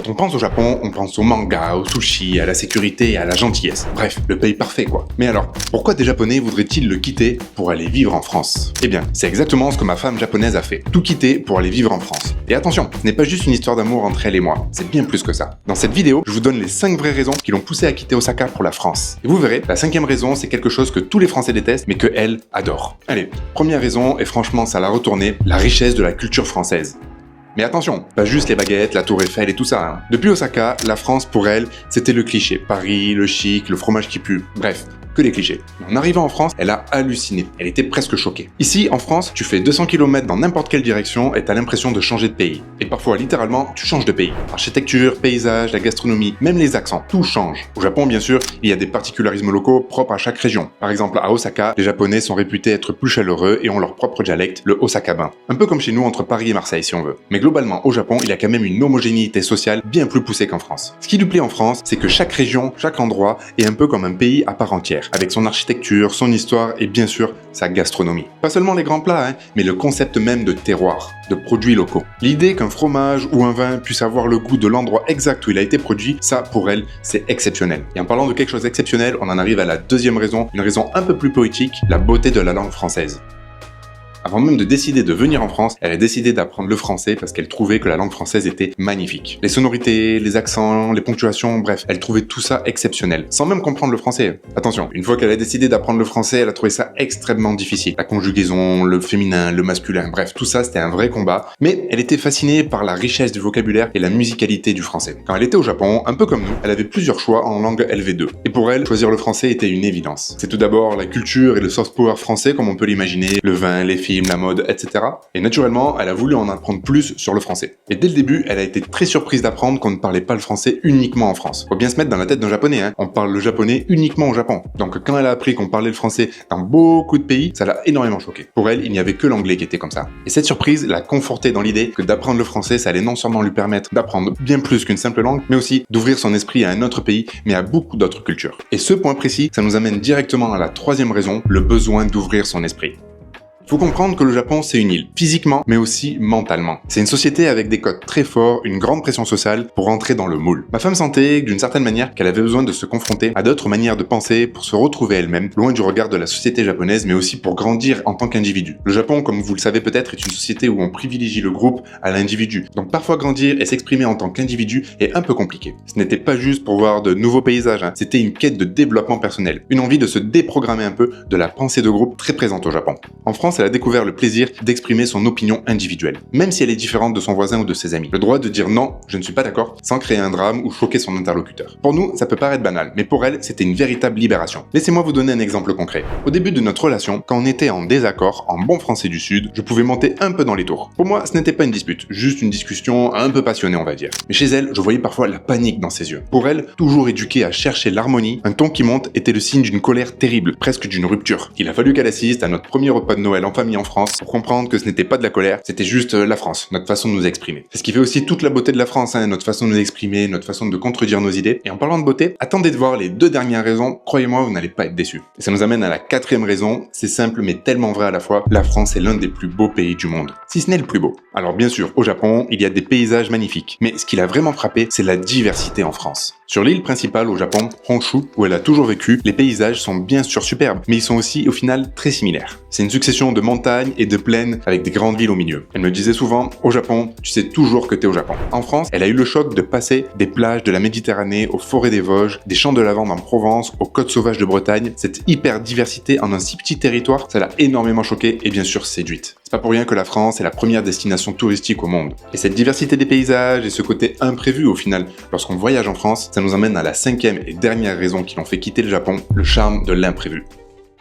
on pense au Japon, on pense au manga, au sushi, à la sécurité et à la gentillesse. Bref, le pays parfait quoi. Mais alors, pourquoi des Japonais voudraient-ils le quitter pour aller vivre en France? Eh bien, c'est exactement ce que ma femme japonaise a fait. Tout quitter pour aller vivre en France. Et attention, ce n'est pas juste une histoire d'amour entre elle et moi, c'est bien plus que ça. Dans cette vidéo, je vous donne les 5 vraies raisons qui l'ont poussée à quitter Osaka pour la France. Et vous verrez, la 5e raison, c'est quelque chose que tous les Français détestent, mais que elle adore. Allez, première raison, et franchement ça l'a retourné, la richesse de la culture française. Mais attention, pas juste les baguettes, la tour Eiffel et tout ça. Hein. Depuis Osaka, la France pour elle, c'était le cliché. Paris, le chic, le fromage qui pue, bref, que les clichés. Mais en arrivant en France, elle a halluciné. Elle était presque choquée. Ici, en France, tu fais 200 km dans n'importe quelle direction et t'as l'impression de changer de pays. Et parfois, littéralement, tu changes de pays. Architecture, paysage, la gastronomie, même les accents, tout change. Au Japon, bien sûr, il y a des particularismes locaux propres à chaque région. Par exemple, à Osaka, les Japonais sont réputés être plus chaleureux et ont leur propre dialecte, le Osakaben. Un peu comme chez nous entre Paris et Marseille, si on veut. Mais globalement, au Japon, il y a quand même une homogénéité sociale bien plus poussée qu'en France. Ce qui lui plaît en France, c'est que chaque région, chaque endroit est un peu comme un pays à part entière, avec son architecture, son histoire et bien sûr sa gastronomie. Pas seulement les grands plats, mais le concept même de terroir, de produits locaux. L'idée qu'un fromage ou un vin puisse avoir le goût de l'endroit exact où il a été produit, ça pour elle, c'est exceptionnel. Et en parlant de quelque chose d'exceptionnel, on en arrive à la 2e raison, une raison un peu plus poétique, la beauté de la langue française. Avant même de décider de venir en France, elle a décidé d'apprendre le français parce qu'elle trouvait que la langue française était magnifique. Les sonorités, les accents, les ponctuations, bref, elle trouvait tout ça exceptionnel, sans même comprendre le français. Attention, une fois qu'elle a décidé d'apprendre le français, elle a trouvé ça extrêmement difficile. La conjugaison, le féminin, le masculin, bref, tout ça c'était un vrai combat. Mais elle était fascinée par la richesse du vocabulaire et la musicalité du français. Quand elle était au Japon, un peu comme nous, elle avait plusieurs choix en langue LV2. Et pour elle, choisir le français était une évidence. C'est tout d'abord la culture et le soft power français comme on peut l'imaginer, le vin, les films, la mode, etc. Et naturellement, elle a voulu en apprendre plus sur le français. Et dès le début, elle a été très surprise d'apprendre qu'on ne parlait pas le français uniquement en France. Faut bien se mettre dans la tête d'un japonais, hein. On parle le japonais uniquement au Japon. Donc quand elle a appris qu'on parlait le français dans beaucoup de pays, ça l'a énormément choquée. Pour elle, il n'y avait que l'anglais qui était comme ça. Et cette surprise l'a confortée dans l'idée que d'apprendre le français, ça allait non seulement lui permettre d'apprendre bien plus qu'une simple langue, mais aussi d'ouvrir son esprit à un autre pays, mais à beaucoup d'autres cultures. Et ce point précis, ça nous amène directement à la 3e raison, le besoin d'ouvrir son esprit. Faut comprendre que le Japon, c'est une île, physiquement, mais aussi mentalement. C'est une société avec des codes très forts, une grande pression sociale pour entrer dans le moule. Ma femme sentait, d'une certaine manière, qu'elle avait besoin de se confronter à d'autres manières de penser pour se retrouver elle-même, loin du regard de la société japonaise, mais aussi pour grandir en tant qu'individu. Le Japon, comme vous le savez peut-être, est une société où on privilégie le groupe à l'individu. Donc parfois grandir et s'exprimer en tant qu'individu est un peu compliqué. Ce n'était pas juste pour voir de nouveaux paysages, hein. C'était une quête de développement personnel, une envie de se déprogrammer un peu de la pensée de groupe très présente au Japon. En France, elle a découvert le plaisir d'exprimer son opinion individuelle, même si elle est différente de son voisin ou de ses amis. Le droit de dire non, je ne suis pas d'accord, sans créer un drame ou choquer son interlocuteur. Pour nous, ça peut paraître banal, mais pour elle, c'était une véritable libération. Laissez-moi vous donner un exemple concret. Au début de notre relation, quand on était en désaccord, en bon français du Sud, je pouvais monter un peu dans les tours. Pour moi, ce n'était pas une dispute, juste une discussion un peu passionnée, on va dire. Mais chez elle, je voyais parfois la panique dans ses yeux. Pour elle, toujours éduquée à chercher l'harmonie, un ton qui monte était le signe d'une colère terrible, presque d'une rupture. Il a fallu qu'elle assiste à notre premier repas de Noël en famille en France pour comprendre que ce n'était pas de la colère, c'était juste la France, notre façon de nous exprimer. C'est ce qui fait aussi toute la beauté de la France, hein, notre façon de nous exprimer, notre façon de contredire nos idées. Et en parlant de beauté, attendez de voir les 2 dernières raisons, croyez-moi, vous n'allez pas être déçus. Et ça nous amène à la 4e raison, c'est simple mais tellement vrai à la fois, la France est l'un des plus beaux pays du monde, si ce n'est le plus beau. Alors bien sûr, au Japon, il y a des paysages magnifiques, mais ce qui l'a vraiment frappé, c'est la diversité en France. Sur l'île principale au Japon, Honshu, où elle a toujours vécu, les paysages sont bien sûr superbes, mais ils sont aussi au final très similaires. C'est une succession de montagnes et de plaines avec des grandes villes au milieu. Elle me disait souvent, au Japon, tu sais toujours que t'es au Japon. En France, elle a eu le choc de passer des plages de la Méditerranée aux forêts des Vosges, des champs de lavande en Provence, aux côtes sauvages de Bretagne. Cette hyper diversité en un si petit territoire, ça l'a énormément choquée et bien sûr séduite. C'est pas pour rien que la France est la première destination touristique au monde. Et cette diversité des paysages et ce côté imprévu au final, lorsqu'on voyage en France, ça nous emmène à la 5e et dernière raison qui l'ont fait quitter le Japon, le charme de l'imprévu.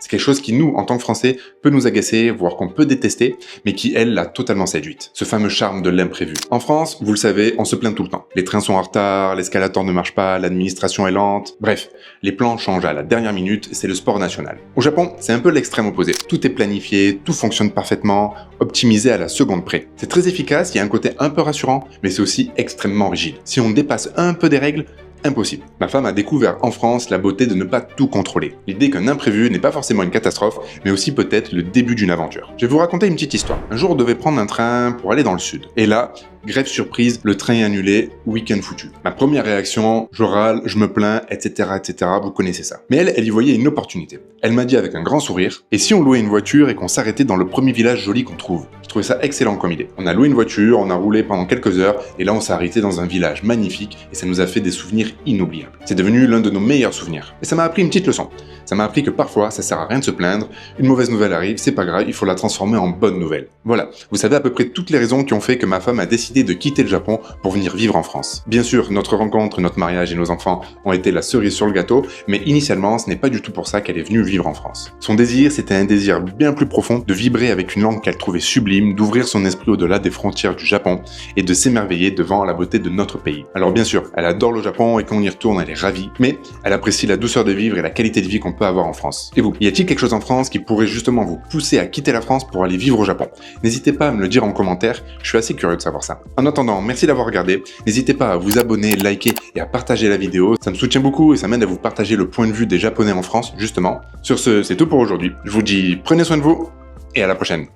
C'est quelque chose qui, nous, en tant que Français, peut nous agacer, voire qu'on peut détester, mais qui, elle, l'a totalement séduite. Ce fameux charme de l'imprévu. En France, vous le savez, on se plaint tout le temps. Les trains sont en retard, l'escalator ne marche pas, l'administration est lente. Bref, les plans changent à la dernière minute, c'est le sport national. Au Japon, c'est un peu l'extrême opposé. Tout est planifié, tout fonctionne parfaitement, optimisé à la seconde près. C'est très efficace, il y a un côté un peu rassurant, mais c'est aussi extrêmement rigide. Si on dépasse un peu des règles, impossible. Ma femme a découvert en France la beauté de ne pas tout contrôler. L'idée qu'un imprévu n'est pas forcément une catastrophe, mais aussi peut-être le début d'une aventure. Je vais vous raconter une petite histoire. Un jour, on devait prendre un train pour aller dans le sud. Et là, grève surprise, le train est annulé, week-end foutu. Ma première réaction, je râle, je me plains, etc., etc., vous connaissez ça. Mais elle y voyait une opportunité. Elle m'a dit avec un grand sourire, et si on louait une voiture et qu'on s'arrêtait dans le premier village joli qu'on trouve? Je trouvais ça excellent comme idée. On a loué une voiture, on a roulé pendant quelques heures, et là on s'est arrêté dans un village magnifique, et ça nous a fait des souvenirs inoubliables. C'est devenu l'un de nos meilleurs souvenirs. Et ça m'a appris une petite leçon. Ça m'a appris que parfois, ça sert à rien de se plaindre, une mauvaise nouvelle arrive, c'est pas grave, il faut la transformer en bonne nouvelle. Voilà, vous savez à peu près toutes les raisons qui ont fait que ma femme a décidé de quitter le Japon pour venir vivre en France. Bien sûr, notre rencontre, notre mariage et nos enfants ont été la cerise sur le gâteau, mais initialement, ce n'est pas du tout pour ça qu'elle est venue vivre en France. Son désir, c'était un désir bien plus profond de vibrer avec une langue qu'elle trouvait sublime, d'ouvrir son esprit au-delà des frontières du Japon et de s'émerveiller devant la beauté de notre pays. Alors bien sûr, elle adore le Japon et quand on y retourne, elle est ravie, mais elle apprécie la douceur de vivre et la qualité de vie qu'on peut avoir en France. Et vous, y a-t-il quelque chose en France qui pourrait justement vous pousser à quitter la France pour aller vivre au Japon? N'hésitez pas à me le dire en commentaire, je suis assez curieux de savoir ça. En attendant, merci d'avoir regardé, n'hésitez pas à vous abonner, liker et à partager la vidéo, ça me soutient beaucoup et ça m'aide à vous partager le point de vue des Japonais en France, justement. Sur ce, c'est tout pour aujourd'hui, je vous dis prenez soin de vous et à la prochaine.